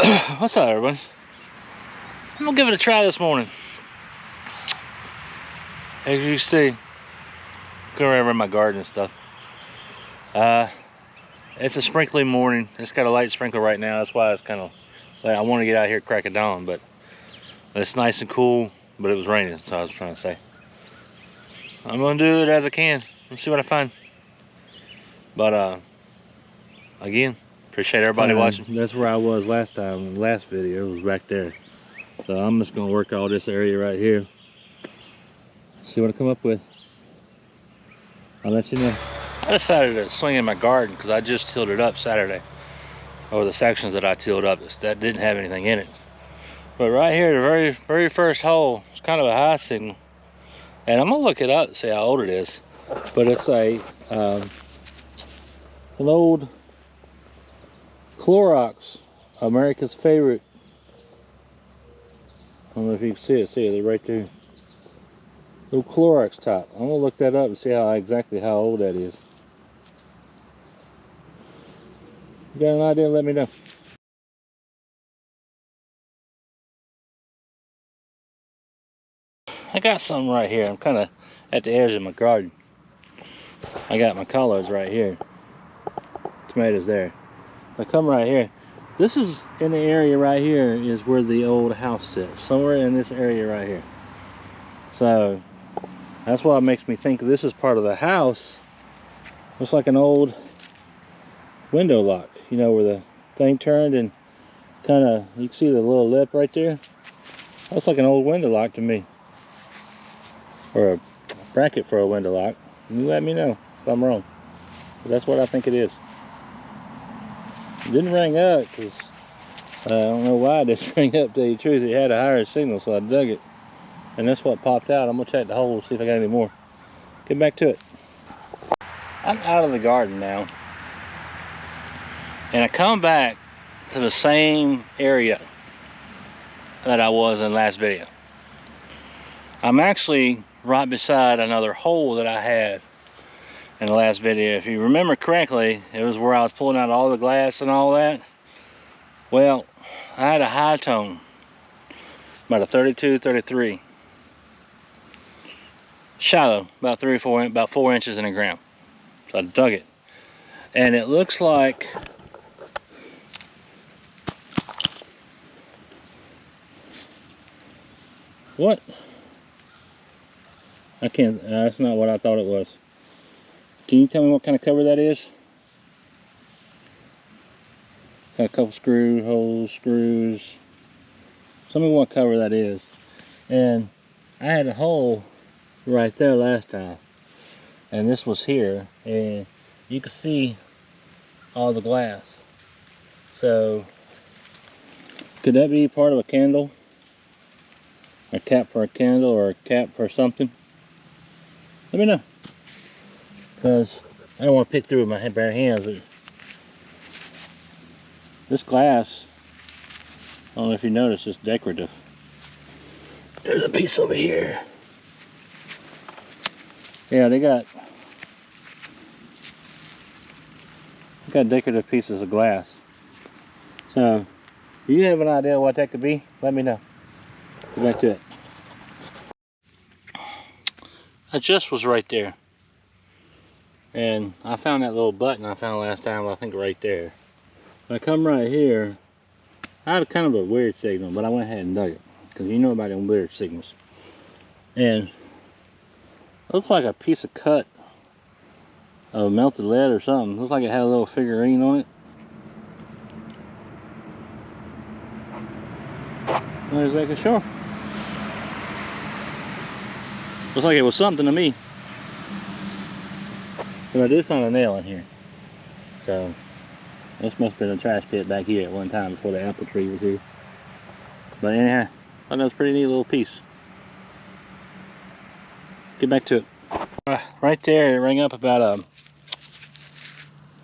What's up, everybody? I'm gonna give it a try this morning. As you see, going around my garden and stuff. It's a sprinkly morning. It's got a light sprinkle right now. That's why it's kind of like I want to get out here crack of dawn, but it's nice and cool. But it was raining, so I was trying to say I'm gonna do it as I can and see what I find. But again, appreciate everybody watching. That's where I was last time. The last video was back there. So I'm just gonna work all this area right here. See what I come up with. I'll let you know. I decided to swing in my garden because I just tilled it up Saturday. Or the sections that I tilled up that didn't have anything in it. But right here, the very first hole, it's kind of a high signal. And I'm gonna look it up and see how old it is. But it's an old Clorox, America's favorite. I don't know if you can see it right there. Little Clorox top. I'm gonna look that up and see exactly how old that is. You got an idea? Let me know. I got something right here. I'm kind of at the edge of my garden. I got my collards right here. Tomatoes there. I come right here. This is in the area right here is where the old house sits. Somewhere in this area right here. So that's why it makes me think this is part of the house. Looks like an old window lock. You know, where the thing turned and kind of, you can see the little lip right there. Looks like an old window lock to me. Or a bracket for a window lock. You let me know if I'm wrong. But that's what I think it is. It didn't ring up because I don't know why it didn't ring up, to tell you the truth. It had a higher signal, so I dug it. And that's what popped out. I'm going to check the hole, see if I got any more. Get back to it. I'm out of the garden now. And I come back to the same area that I was in the last video. I'm actually right beside another hole that I had in the last video. If you remember correctly, it was where I was pulling out all the glass and all that. Well, I had a high tone, about a 32, 33. Shallow, about 4 inches in the ground. So I dug it. And it looks like what? I can't, that's not what I thought it was. Can you tell me what kind of cover that is? Got a couple screw holes, screws. Tell me what cover that is. And I had a hole right there last time. And this was here. And you can see all the glass. So, could that be part of a candle? A cap for a candle or a cap for something? Let me know. Because I don't want to pick through with my bare hands. But this glass, I don't know if you notice, it's decorative. There's a piece over here. Yeah, they got decorative pieces of glass. So, if you have an idea what that could be, let me know. Get back to it. I just was right there. And I found that little button I found last time, I think right there. When I come right here, I had kind of a weird signal, but I went ahead and dug it. Because you know about them weird signals. And it looks like a piece of cut of melted lead or something. Looks like it had a little figurine on it. Not exactly sure. Looks like it was something to me. But I did find a nail in here. So, this must have been a trash pit back here at one time before the apple tree was here. But anyhow, I thought that was a pretty neat little piece. Get back to it. Right there, it rang up about a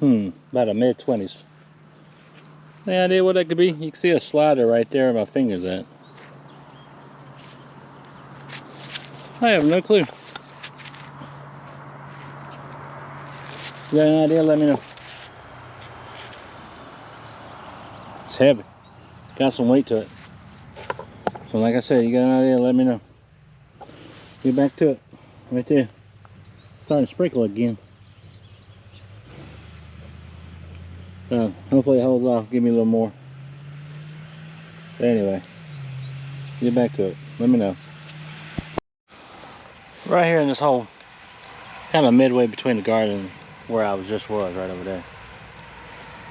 mid-20s. Any idea what that could be? You can see a slider right there where my finger's at. I have no clue. You got any idea? Let me know. It's heavy. Got some weight to it. So like I said, you got an idea, let me know. Get back to it. Right there. Starting to sprinkle again. So hopefully it holds off. Give me a little more. But anyway, get back to it. Let me know. Right here in this hole, kind of midway between the garden and where I just was, right over there.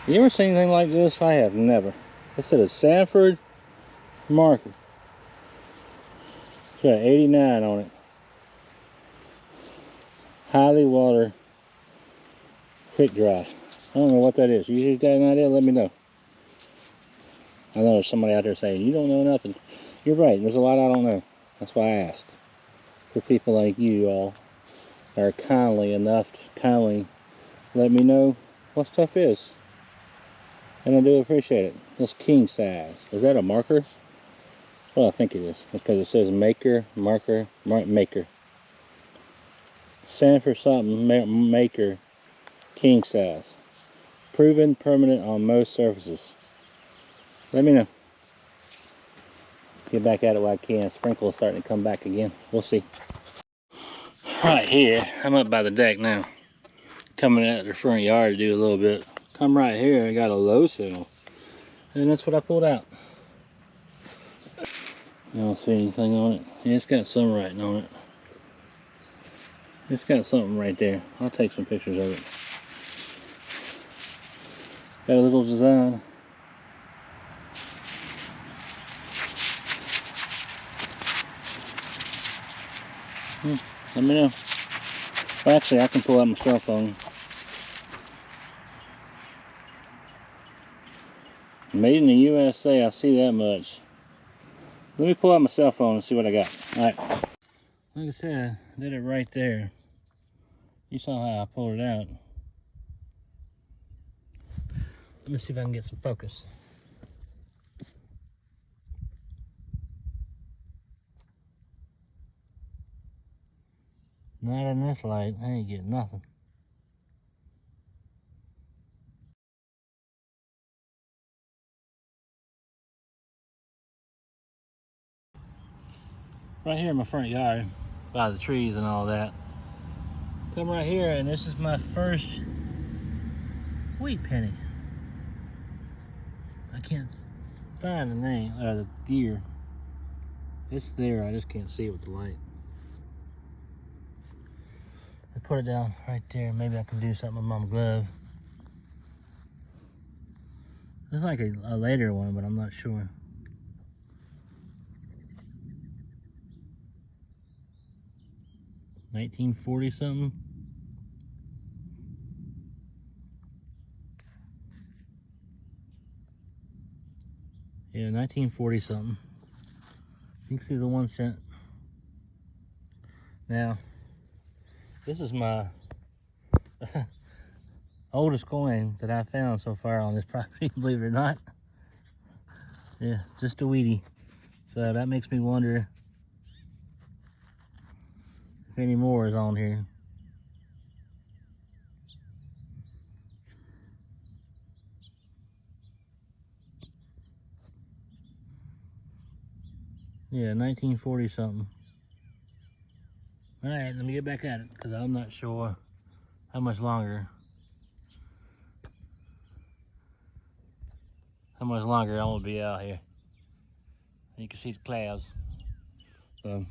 You ever seen anything like this? I have never. It said a Sanford marker. It's got 89 on it. Highly water quick dry. I don't know what that is. You got an idea? Let me know. I know there's somebody out there saying, you don't know nothing. You're right. There's a lot I don't know. That's why I ask. For people like you all that are kindly enough to kindly let me know what stuff is. And I do appreciate it. It's king size. Is that a marker? Well, I think it is. Because it says maker, marker, maker. Sanford something, maker, king size. Proven permanent on most surfaces. Let me know. Get back at it while I can. Sprinkle is starting to come back again. We'll see. Right here, I'm up by the deck now. Coming out the front yard to do a little bit. Come right here, I got a low signal. And that's what I pulled out. I don't see anything on it. Yeah, it's got some writing on it. It's got something right there. I'll take some pictures of it. Got a little design. Let me know. Well, actually, I can pull out my cell phone. Made in the USA, I see that much. Let me pull out my cell phone and see what I got. Alright. Like I said, I did it right there. You saw how I pulled it out. Let me see if I can get some focus. Not in this light, I ain't getting nothing. Right here in my front yard, by the trees and all that. Come right here, and this is my first wheat penny. I can't find the name, or the year. It's there, I just can't see it with the light. I put it down right there. Maybe I can do something with my glove. It's like a later one, but I'm not sure. $1940 something. Yeah, 1940 something. You can see the 1 cent. Now, this is my oldest coin that I found so far on this property, believe it or not. Yeah, just a weedy. So that makes me wonder if any more is on here. Yeah, 1940 something. All right, let me get back at it because I'm not sure how much longer I'm gonna be out here. You can see the clouds. So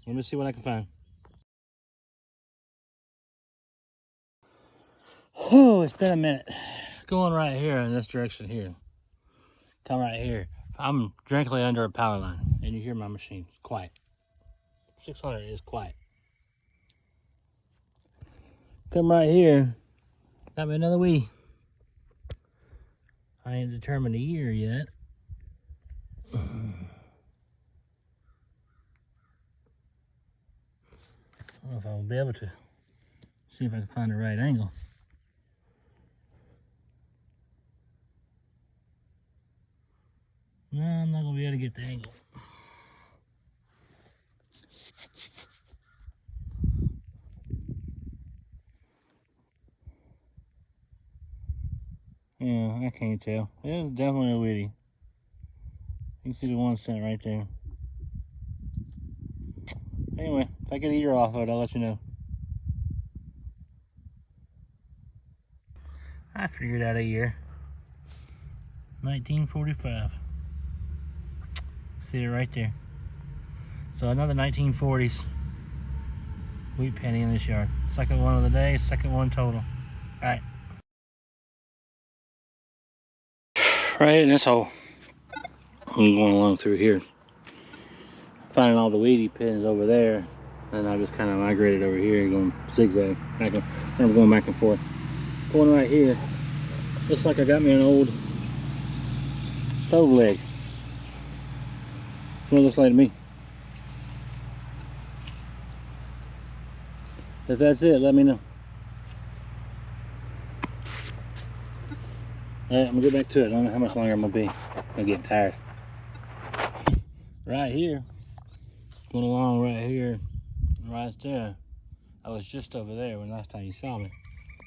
let me see what I can find. Oh, it's been a minute. Going right here in this direction here. Come right here. I'm directly under a power line, and you hear my machine. It's quiet. 600 is quiet. Come right here. Got me another weedy. I ain't determined the year yet. I don't know if I'll be able to. See if I can find the right angle. No, I'm not gonna be able to get the angle. Yeah, I can't tell. It's definitely a weedy. You can see the 1 cent right there. Anyway, if I get a year off of it, I'll let you know. I figured out a year. 1945. See it right there. So another 1940s wheat penny in this yard. Second one of the day, second one total. Alright. Right in this hole. I'm going along through here. Finding all the weedy pins over there. And I just kind of migrated over here, going zigzag. Remember going back and forth. Going right here. Looks like I got me an old stove leg. That's what it looks like to me. If that's it, let me know. Alright, I'm gonna get back to it. I don't know how much longer I'm gonna be. I'm getting tired. Right here, going along right here, right there. I was just over there when last time you saw me.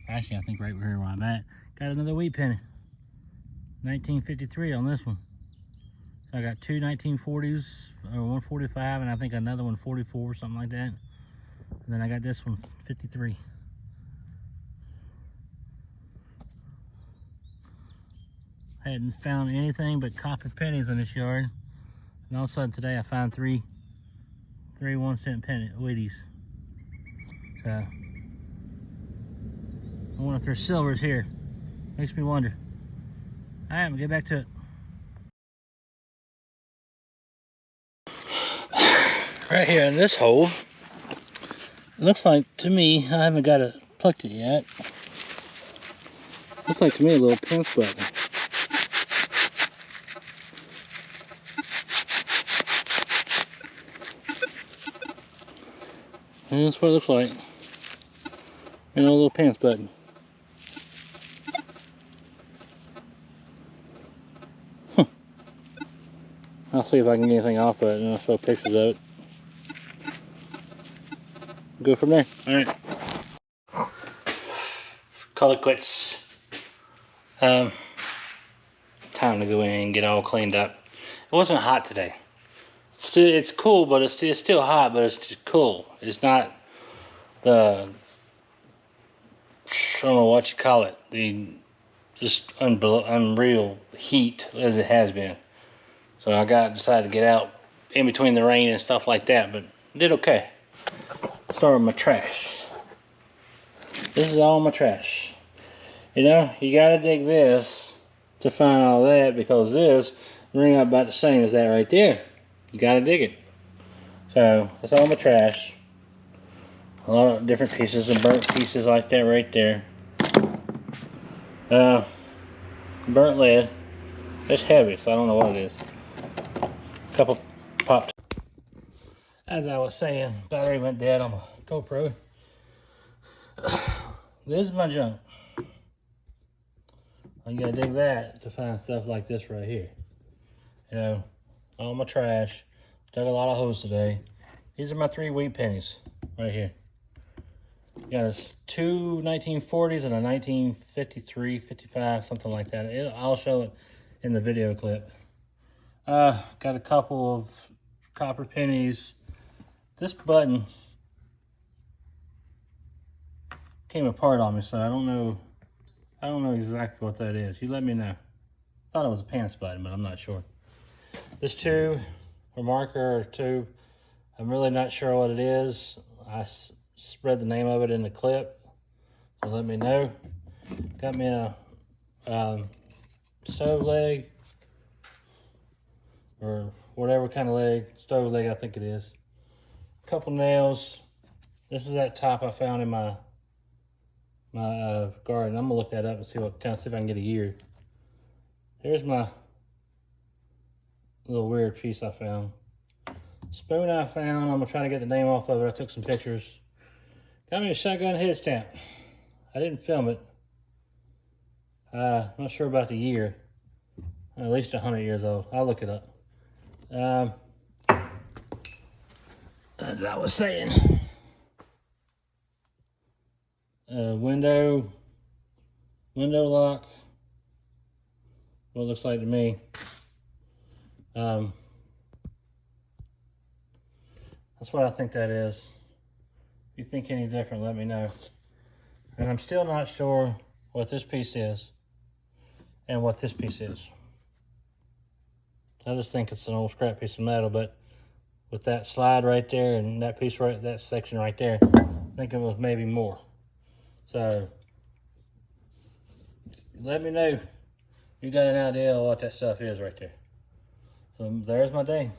Actually, I think right here where I'm at. Got another wheat penny. 1953 on this one. So I got two 1940s, or 145, and I think another one 44, something like that. And then I got this one 53. Hadn't found anything but copper pennies in this yard. And all of a sudden today I found three 1 cent penny Wheaties. So I wonder if there's silvers here. Makes me wonder. Alright, I'm gonna get back to it. Right here in this hole, it looks like to me, I haven't got it plucked it yet. Looks like to me a little pinch button. And that's what it looks like. And a little pants button. Huh. I'll see if I can get anything off of it and I'll show pictures of it. Go from there. Alright. Call it quits. Time to go in and get all cleaned up. It wasn't hot today. It's cool, but it's still hot, but it's just cool. It's not the, I don't know what you call it, the just unreal heat as it has been. So I decided to get out in between the rain and stuff like that, but did okay. Start with my trash. This is all my trash. You know, you gotta dig this to find all that, because this ring out about the same as that right there. You gotta dig it. So that's all my trash. A lot of different pieces and burnt pieces like that right there. Burnt lead. It's heavy, so I don't know what it is. A couple popped. As I was saying, battery went dead on my GoPro. This is my junk. You gotta dig that to find stuff like this right here. You know, all my trash. Dug a lot of holes today. These are my 3 wheat pennies right here. Got two 1940s and a 1953, 55, something like that. I'll show it in the video clip. Got a couple of copper pennies. This button came apart on me, so I don't know exactly what that is. You let me know. Thought it was a pants button, but I'm not sure. This tube or marker or tube, I'm really not sure what it is. I spread the name of it in the clip, so let me know. Got me a stove leg, or whatever kind of leg, stove leg I think it is. A couple nails. This is that top I found in my garden. I'm gonna look that up and see if I can get a year. Here's my little weird piece I found. Spoon I found. I'm gonna try to get the name off of it. I took some pictures. Got me a shotgun head stamp. I didn't film it. Not sure about the year. At least 100 years old. I'll look it up. As I was saying, window lock. What it looks like to me. That's what I think that is. If you think any different, let me know. And I'm still not sure what this piece is and what this piece is. I just think it's an old scrap piece of metal, but with that slide right there and that piece right, that section right there, I think it was maybe more. So let me know if you got an idea of what that stuff is right there. So there's my day.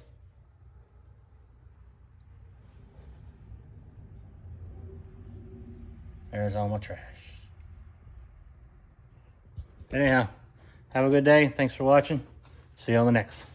There's all my trash. Anyhow, have a good day. Thanks for watching. See you on the next.